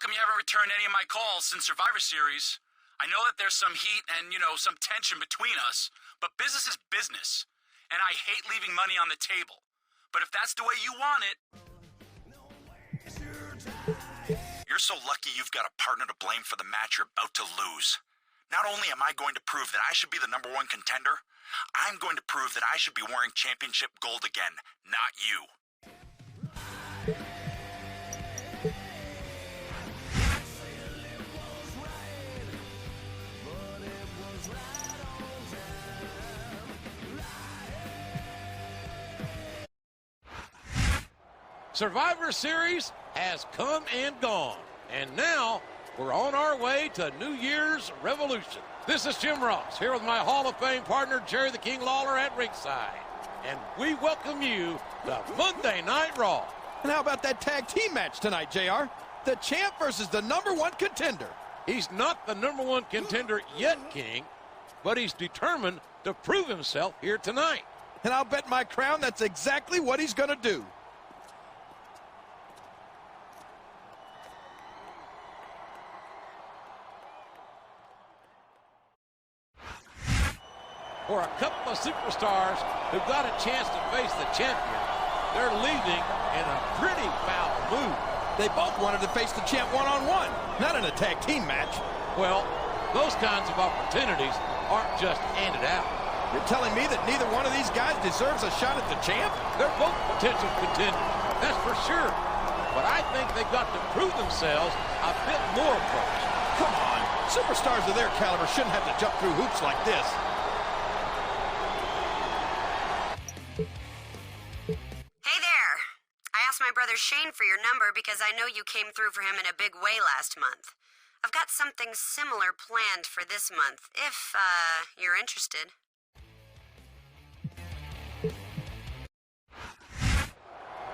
come you haven't returned any of my calls since Survivor Series? I know that there's some heat and, some tension between us, but business is business, and I hate leaving money on the table. But if that's the way you want it... You're so lucky you've got a partner to blame for the match you're about to lose. Not only am I going to prove that I should be the #1 contender, I'm going to prove that I should be wearing championship gold again, not you. Survivor Series has come and gone, and now we're on our way to New Year's Revolution. This is Jim Ross, here with my Hall of Fame partner, Jerry the King Lawler, at ringside. And we welcome you to Monday Night Raw. And how about that tag team match tonight, JR? The champ versus the #1 contender. He's not the #1 contender yet, King, but he's determined to prove himself here tonight. And I'll bet my crown that's exactly what he's going to do. For a couple of superstars who've got a chance to face the champion, they're leaving in a pretty foul mood. They both wanted to face the champ one-on-one, not in a tag team match. Well, those kinds of opportunities aren't just handed out. You're telling me that neither one of these guys deserves a shot at the champ? They're both potential contenders, that's for sure. But I think they've got to prove themselves a bit more first. Come on, superstars of their caliber shouldn't have to jump through hoops like this. My brother Shane for your number because I know you came through for him in a big way last month. I've got something similar planned for this month, if you're interested.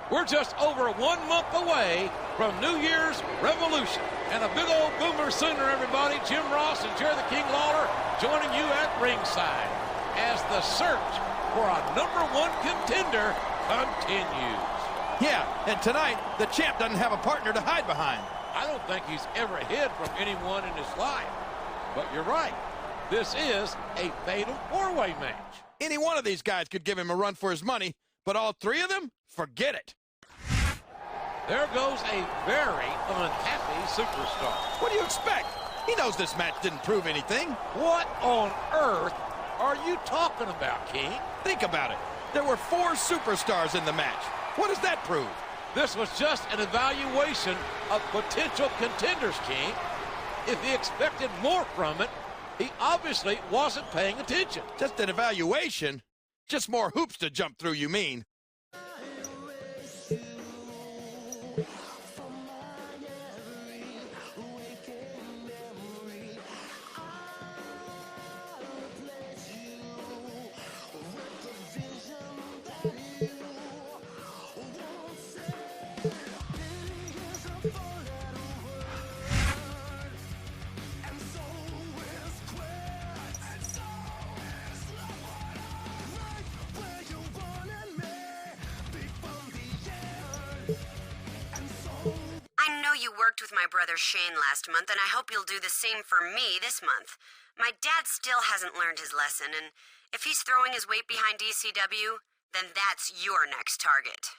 We're just over 1 month away from New Year's Revolution. And a big old boomer sooner, everybody. Jim Ross and Jerry the King Lawler joining you at ringside as the search for a #1 contender continues. Yeah, and tonight, the champ doesn't have a partner to hide behind. I don't think he's ever hid from anyone in his life. But you're right. This is a fatal four-way match. Any one of these guys could give him a run for his money, but all three of them, forget it. There goes a very unhappy superstar. What do you expect? He knows this match didn't prove anything. What on earth are you talking about, King? Think about it. There were 4 superstars in the match. What does that prove? This was just an evaluation of potential contenders, King. If he expected more from it, he obviously wasn't paying attention. Just an evaluation? Just more hoops to jump through, you mean? You worked with my brother Shane last month, and I hope you'll do the same for me this month. My dad still hasn't learned his lesson, and if he's throwing his weight behind DCW, then that's your next target.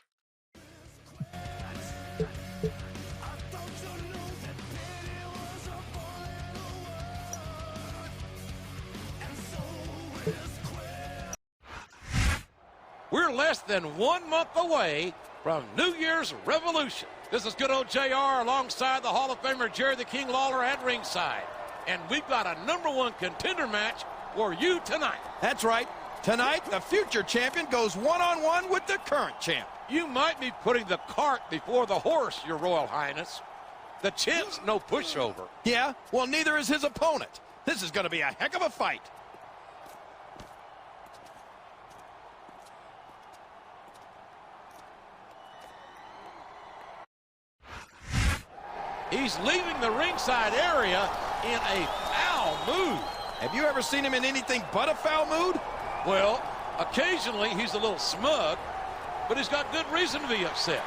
We're less than 1 month away from New Year's Revolution. This is good old JR alongside the Hall of Famer Jerry the King Lawler at ringside. And we've got a #1 contender match for you tonight. That's right. Tonight, the future champion goes one-on-one with the current champ. You might be putting the cart before the horse, Your Royal Highness. The champ's no pushover. Yeah, well, neither is his opponent. This is going to be a heck of a fight. He's leaving the ringside area in a foul mood. Have you ever seen him in anything but a foul mood? Well, occasionally he's a little smug, but he's got good reason to be upset.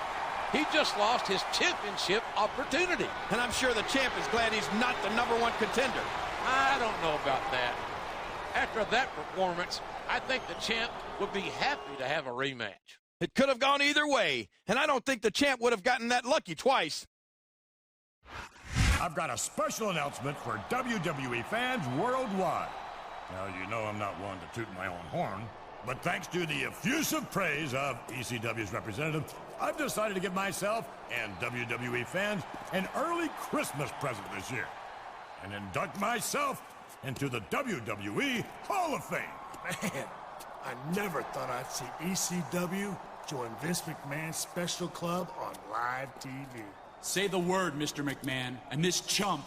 he just lost his championship opportunity. And I'm sure the champ is glad he's not the #1 contender. I don't know about that. After that performance, I think the champ would be happy to have a rematch. It could have gone either way, and I don't think the champ would have gotten that lucky twice. I've got a special announcement for WWE fans worldwide. Now, you know I'm not one to toot my own horn, but thanks to the effusive praise of ECW's representative, I've decided to give myself and WWE fans an early Christmas present this year and induct myself into the WWE Hall of Fame. Man, I never thought I'd see ECW join Vince McMahon's special club on live TV. Say the word, Mr. McMahon, and this chump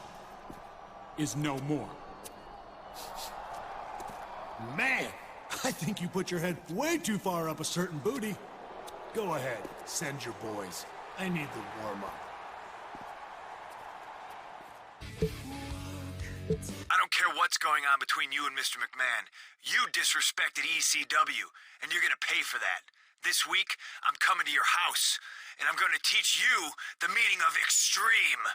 is no more. Man, I think you put your head way too far up a certain booty. Go ahead, send your boys. I need the warm-up. I don't care what's going on between you and Mr. McMahon. You disrespected ECW, and you're gonna pay for that. This week, I'm coming to your house, and I'm gonna teach you the meaning of extreme.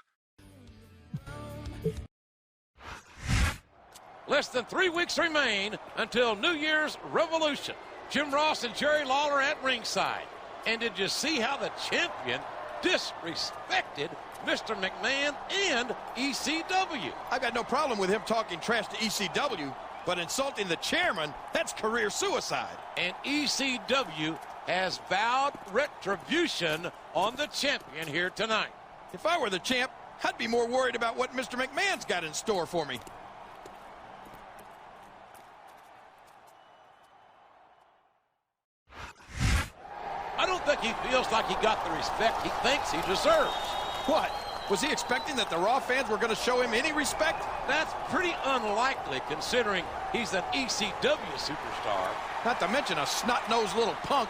Less than 3 weeks remain until New Year's Revolution. Jim Ross and Jerry Lawler at ringside. And did you see how the champion disrespected Mr. McMahon and ECW? I've got no problem with him talking trash to ECW, but insulting the chairman, that's career suicide. And ECW has vowed retribution on the champion here tonight. If I were the champ, I'd be more worried about what Mr. McMahon's got in store for me. I don't think he feels like he got the respect he thinks he deserves. What? Was he expecting that the Raw fans were going to show him any respect? That's pretty unlikely considering he's an ECW superstar. Not to mention a snot-nosed little punk.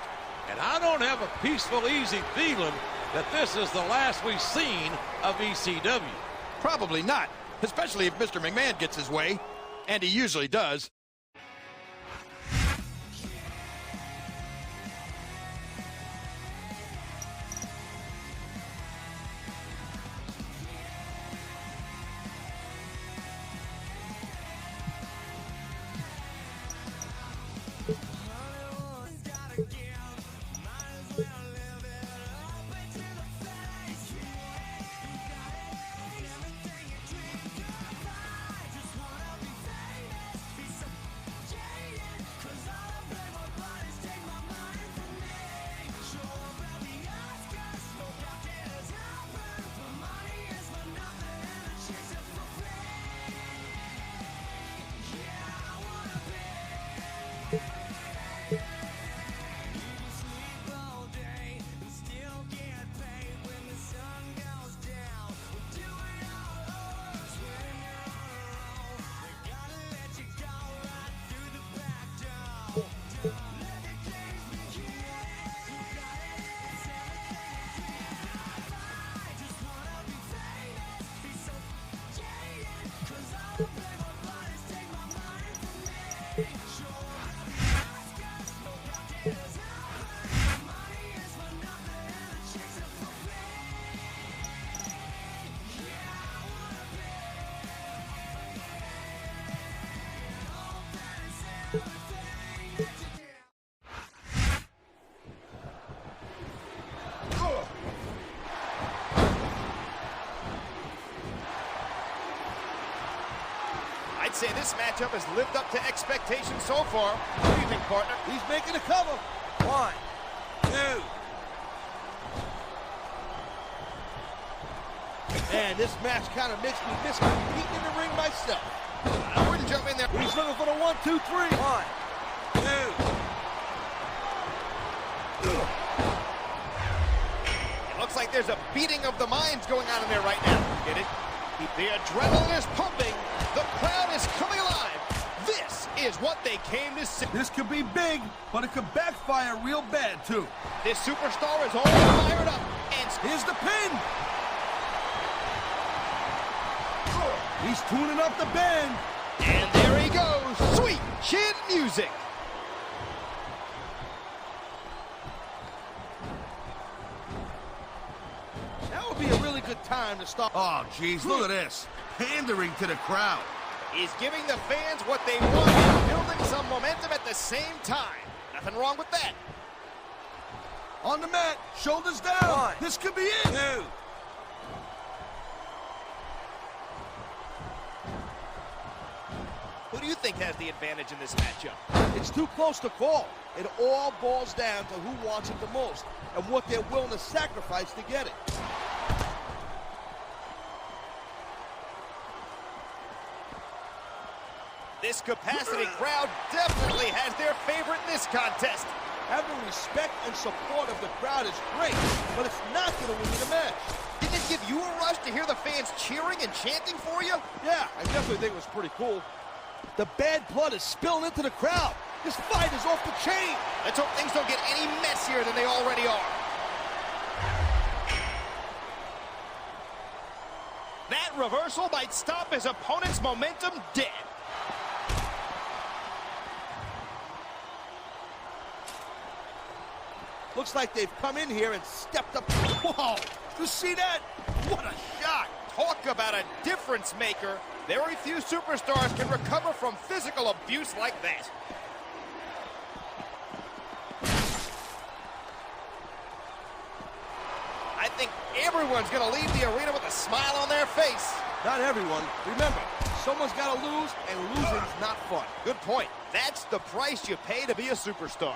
And I don't have a peaceful, easy feeling that this is the last we've seen of ECW. Probably not, especially if Mr. McMahon gets his way, and he usually does. I'd say this matchup has lived up to expectations so far. What do you think, partner? He's making a cover. 1, 2. Man, this match kind of makes me miss competing in the ring myself. I wouldn't jump in there. He's looking for the 1, 2, 3. 1, 2. It looks like there's a beating of the minds going on in there right now. Get it? The adrenaline is pumping. The crowd is coming alive. This is what they came to see. This could be big, but it could backfire real bad, too. This superstar is all fired up. And here's the pin. He's tuning up the band. And there he goes. Sweet chin music. be a really good time to start. Oh, jeez, look at this. Pandering to the crowd. He's giving the fans what they want and building some momentum at the same time. Nothing wrong with that. On the mat, shoulders down. 1, this could be it. 2. Who do you think has the advantage in this matchup? It's too close to call. It all boils down to who wants it the most and what they're willing to sacrifice to get it. This capacity crowd definitely has their favorite in this contest. Having respect and support of the crowd is great, but it's not going to win you the match. Didn't it give you a rush to hear the fans cheering and chanting for you? Yeah, I definitely think it was pretty cool. The bad blood is spilling into the crowd. This fight is off the chain. Let's hope things don't get any messier than they already are. That reversal might stop his opponent's momentum dead. Looks like they've come in here and stepped up. Whoa! You see that? What a shot! Talk about a difference maker. Very few superstars can recover from physical abuse like that. I think everyone's going to leave the arena with a smile on their face. Not everyone. Remember, someone's got to lose, and losing's not fun. Good point. That's the price you pay to be a superstar.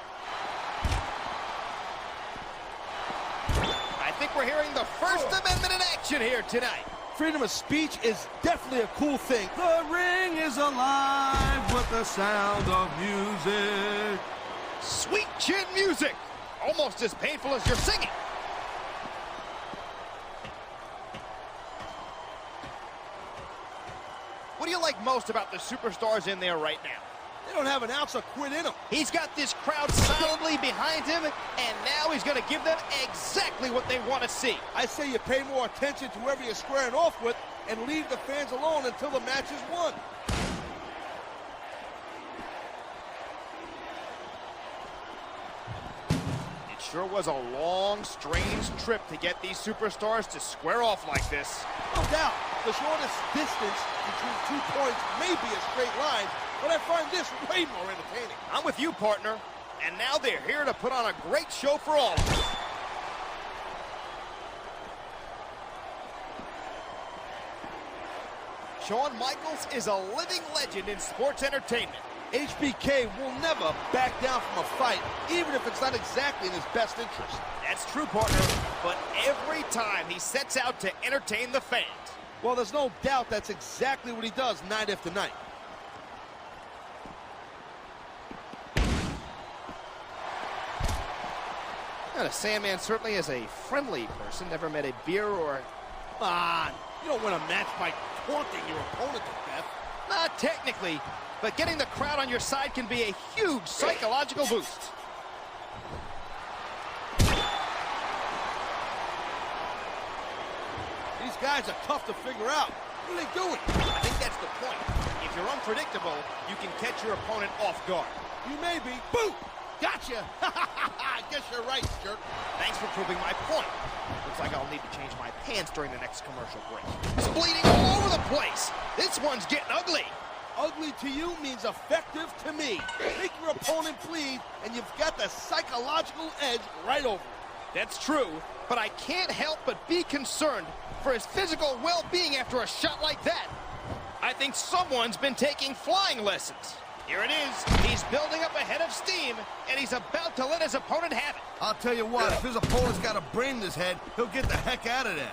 I think we're hearing the First Amendment in action here tonight. Freedom of speech is definitely a cool thing. The ring is alive with the sound of music. Sweet chin music. Almost as painful as you're singing. What do you like most about the superstars in there right now? They don't have an ounce of quit in them. He's got this crowd solidly behind him, and now he's going to give them exactly what they want to see. I say you pay more attention to whoever you're squaring off with and leave the fans alone until the match is won. It sure was a long, strange trip to get these superstars to square off like this. No doubt, the shortest distance between 2 points may be a straight line, but I find this way more entertaining. I'm with you, partner. And now they're here to put on a great show for all of us. Shawn Michaels is a living legend in sports entertainment. HBK will never back down from a fight, even if it's not exactly in his best interest. That's true, partner. But every time he sets out to entertain the fans. Well, there's no doubt that's exactly what he does night after night. Now, the Sandman certainly is a friendly person. Never met a beer or... Come on, you don't win a match by taunting your opponent to death. Not technically, but getting the crowd on your side can be a huge psychological boost. These guys are tough to figure out. What are they doing? I think that's the point. If you're unpredictable, you can catch your opponent off guard. You may be. Boom! Gotcha! I guess you're right, jerk. Thanks for proving my point. Looks like I'll need to change my pants during the next commercial break. He's bleeding all over the place. This one's getting ugly. Ugly to you means effective to me. Make your opponent bleed, and you've got the psychological edge right over it. That's true, but I can't help but be concerned for his physical well-being after a shot like that. I think someone's been taking flying lessons. Here it is. He's building up a head of steam, and he's about to let his opponent have it. I'll tell you what, if his opponent's got a brain in his head, he'll get the heck out of there.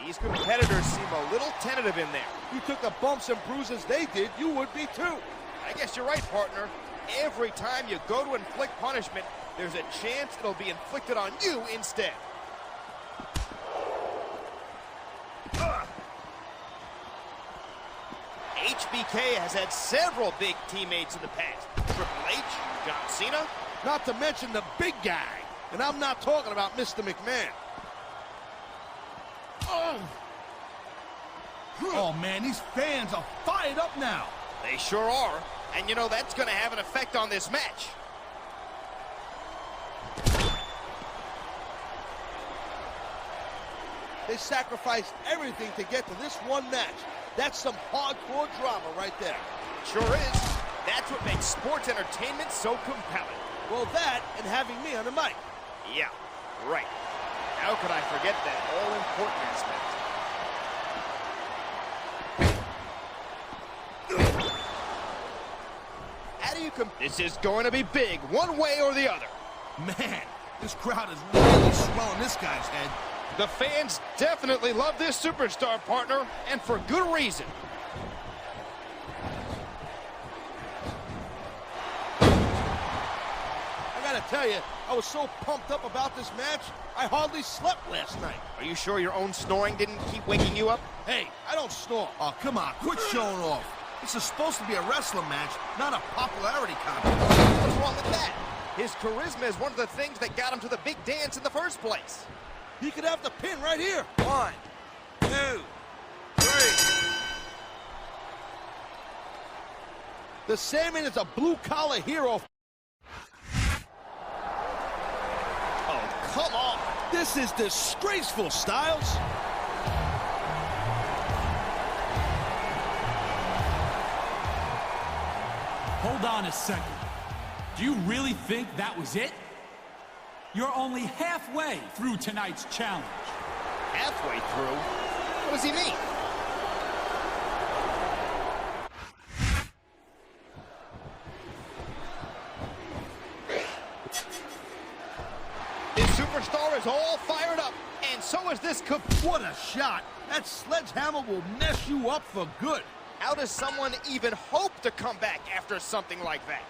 These competitors seem a little tentative in there. You took the bumps and bruises they did, you would be too. I guess you're right, partner. Every time you go to inflict punishment, there's a chance it'll be inflicted on you instead. HBK has had several big teammates in the past. Triple H, John Cena. Not to mention the big guy. And I'm not talking about Mr. McMahon. Oh, man, these fans are fired up now. They sure are. And you know that's going to have an effect on this match. They sacrificed everything to get to this one match. That's some hardcore drama right there. Sure is. That's what makes sports entertainment so compelling. Well, that and having me on the mic. Yeah, right. How could I forget that all-important aspect? How do you This is going to be big, one way or the other. Man, this crowd is really swelling this guy's head. The fans definitely love this superstar, partner, and for good reason. I gotta tell you, I was so pumped up about this match, I hardly slept last night. Are you sure your own snoring didn't keep waking you up? Hey, I don't snore. Oh, come on, quit showing off. This is supposed to be a wrestling match, not a popularity contest. What's wrong with that? His charisma is one of the things that got him to the big dance in the first place. He could have the pin right here. 1, 2, 3. The Sandman is a blue-collar hero. Oh, come on. This is disgraceful, Styles. Hold on a second. Do you really think that was it? You're only halfway through tonight's challenge. Halfway through? What does he mean? This superstar is all fired up, and so is this What a shot. That sledgehammer will mess you up for good. How does someone even hope to come back after something like that?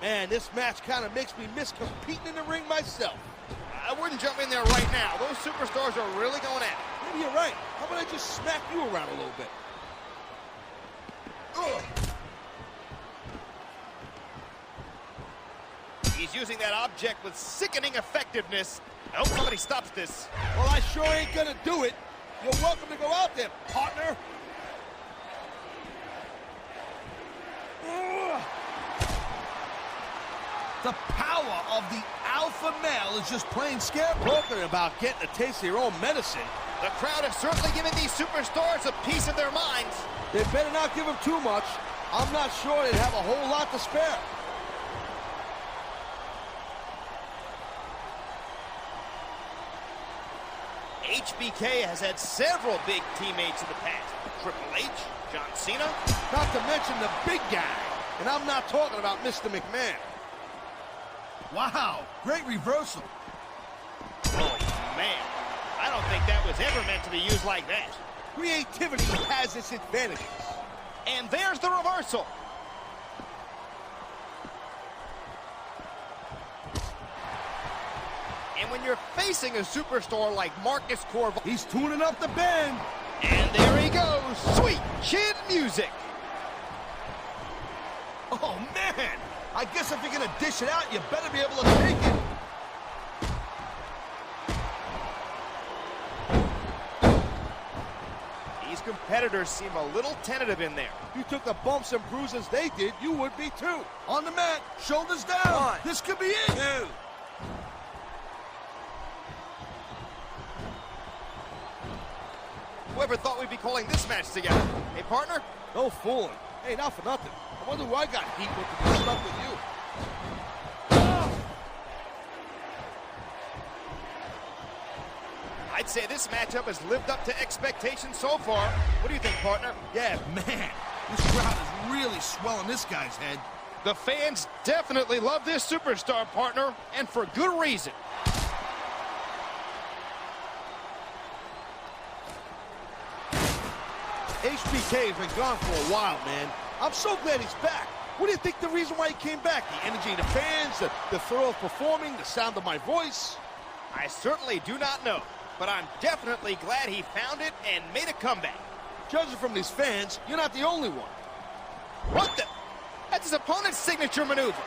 Man, this match kind of makes me miss competing in the ring myself. I wouldn't jump in there right now. Those superstars are really going at it. Maybe you're right. How about I just smack you around a little bit? Ugh. He's using that object with sickening effectiveness. I hope somebody stops this. Well, I sure ain't gonna do it. You're welcome to go out there, partner. Ugh. The power of the alpha male is just plain scary. Talking about getting a taste of your own medicine. The crowd has certainly given these superstars a piece of their minds. They better not give them too much. I'm not sure they'd have a whole lot to spare. HBK has had several big teammates in the past. Triple H, John Cena. Not to mention the big guy. And I'm not talking about Mr. McMahon. Wow, great reversal. Oh, man. I don't think that was ever meant to be used like that. Creativity has its advantages. And there's the reversal. And when you're facing a superstar like Marcus Corvallis, he's tuning up the band. And there he goes. Sweet chin music. Oh, man. I guess if you're going to dish it out, you better be able to take it. These competitors seem a little tentative in there. If you took the bumps and bruises they did, you would be too. On the mat, shoulders down. 1, this could be it. 2. Whoever thought we'd be calling this match together? Hey, partner? No fooling. Hey, not for nothing. I wonder who I got heat with to be stuck with you. I'd say this matchup has lived up to expectations so far. What do you think, partner? Yeah, man, this crowd is really swelling this guy's head. The fans definitely love this superstar, partner, and for good reason. HBK has been gone for a while, man. I'm so glad he's back. What do you think the reason why he came back? The energy of the fans, the thrill of performing, the sound of my voice? I certainly do not know, but I'm definitely glad he found it and made a comeback. Judging from these fans, you're not the only one. What the? That's his opponent's signature maneuver.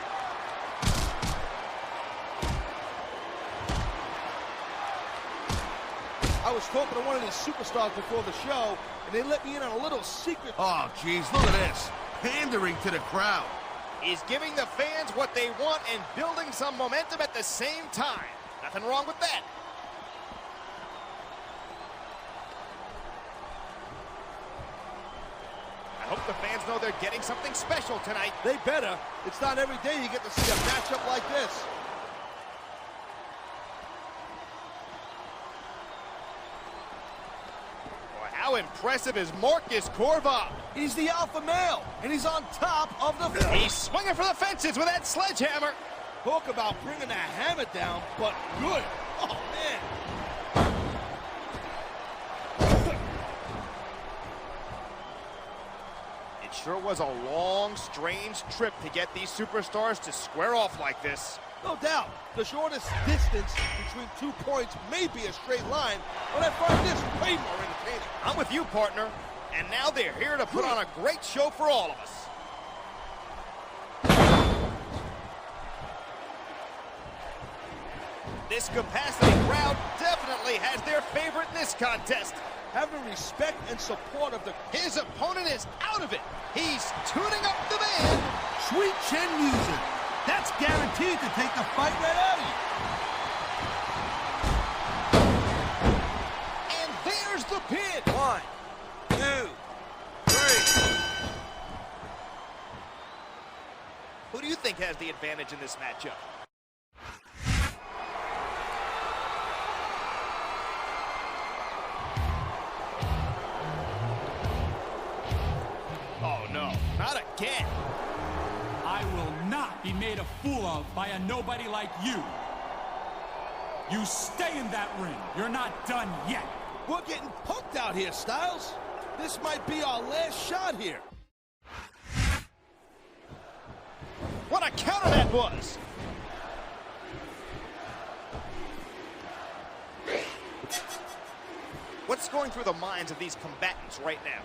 I was talking to one of these superstars before the show, and they let me in on a little secret. Oh, geez, look at this. Pandering to the crowd. He's giving the fans what they want and building some momentum at the same time. Nothing wrong with that. I hope the fans know they're getting something special tonight. They better. It's not every day you get to see a matchup like this. Boy, how impressive is Marcus Corvon? He's the alpha male, and he's on top of the... He's swinging for the fences with that sledgehammer. Talk about bringing that hammer down, but good. Oh, man. It sure was a long, strange trip to get these superstars to square off like this. No doubt, the shortest distance between 2 points may be a straight line, but I find this way more entertaining. I'm with you, partner. And now they're here to put on a great show for all of us. This capacity crowd definitely has their favorite in this contest. Having respect and support of the... His opponent is out of it. He's tuning up the band. Sweet chin music. That's guaranteed to take the fight right out of you. And there's the pin. 1, 2, 3. Who do you think has the advantage in this matchup? Oh no, not again. I will not be made a fool of by a nobody like you. You stay in that ring. You're not done yet. We're getting punked out here, Styles. This might be our last shot here. What a counter that was. What's going through the minds of these combatants right now?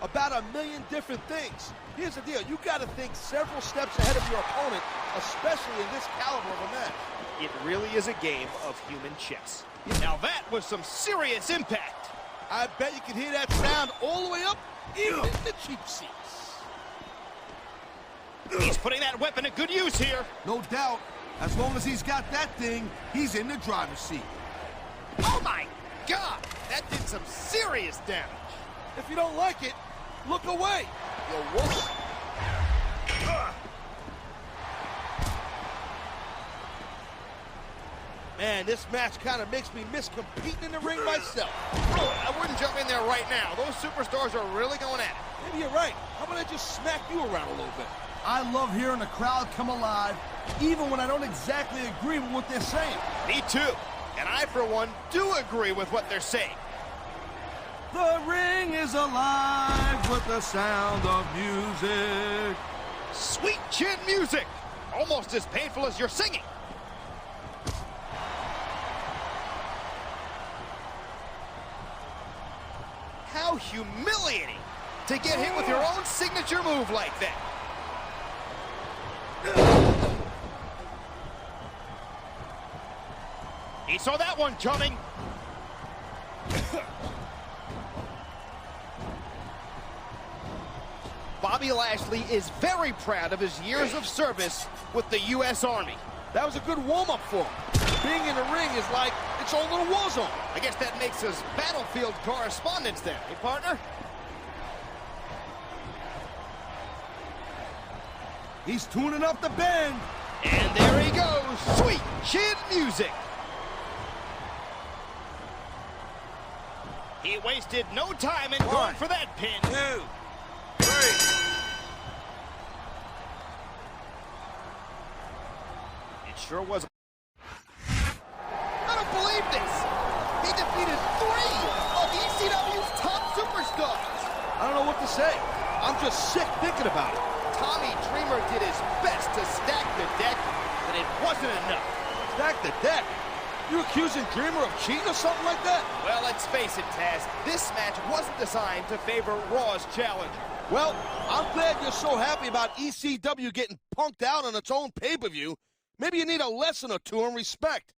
About a million different things. Here's the deal. You got to think several steps ahead of your opponent, especially in this caliber of a match. It really is a game of human chess. Now that was some serious impact. I bet you can hear that sound all the way up in the cheap seats. He's putting that weapon to good use here. No doubt. As long as he's got that thing, he's in the driver's seat. Oh my God! That did some serious damage. If you don't like it, look away, you wolf. Man, this match kind of makes me miss competing in the ring myself. I wouldn't jump in there right now. Those superstars are really going at it. Maybe you're right. How about I just smack you around a little bit? I love hearing the crowd come alive, even when I don't exactly agree with what they're saying. Me too. And I, for one, do agree with what they're saying. The ring is alive with the sound of music. Sweet chin music. Almost as painful as your singing. How humiliating to get hit with your own signature move like that. He saw that one coming. Bobby Lashley is very proud of his years of service with the U.S. Army. That was a good warm-up for him. Being in the ring is like its own little war zone. I guess that makes us battlefield correspondents then, hey partner? He's tuning up the band. And there he goes, sweet chin music. He wasted no time in going for that pin. 2, 3. It sure was. I don't believe this. He defeated 3 of ECW's top superstars. I don't know what to say. I'm just sick thinking about it. Tommy Dreamer did his best to stack the deck, but it wasn't enough. Stack the deck? You accusing Dreamer of cheating or something like that? Well, let's face it, Taz. This match wasn't designed to favor Raw's challenger. Well, I'm glad you're so happy about ECW getting punked out on its own pay-per-view. Maybe you need a lesson or two in respect.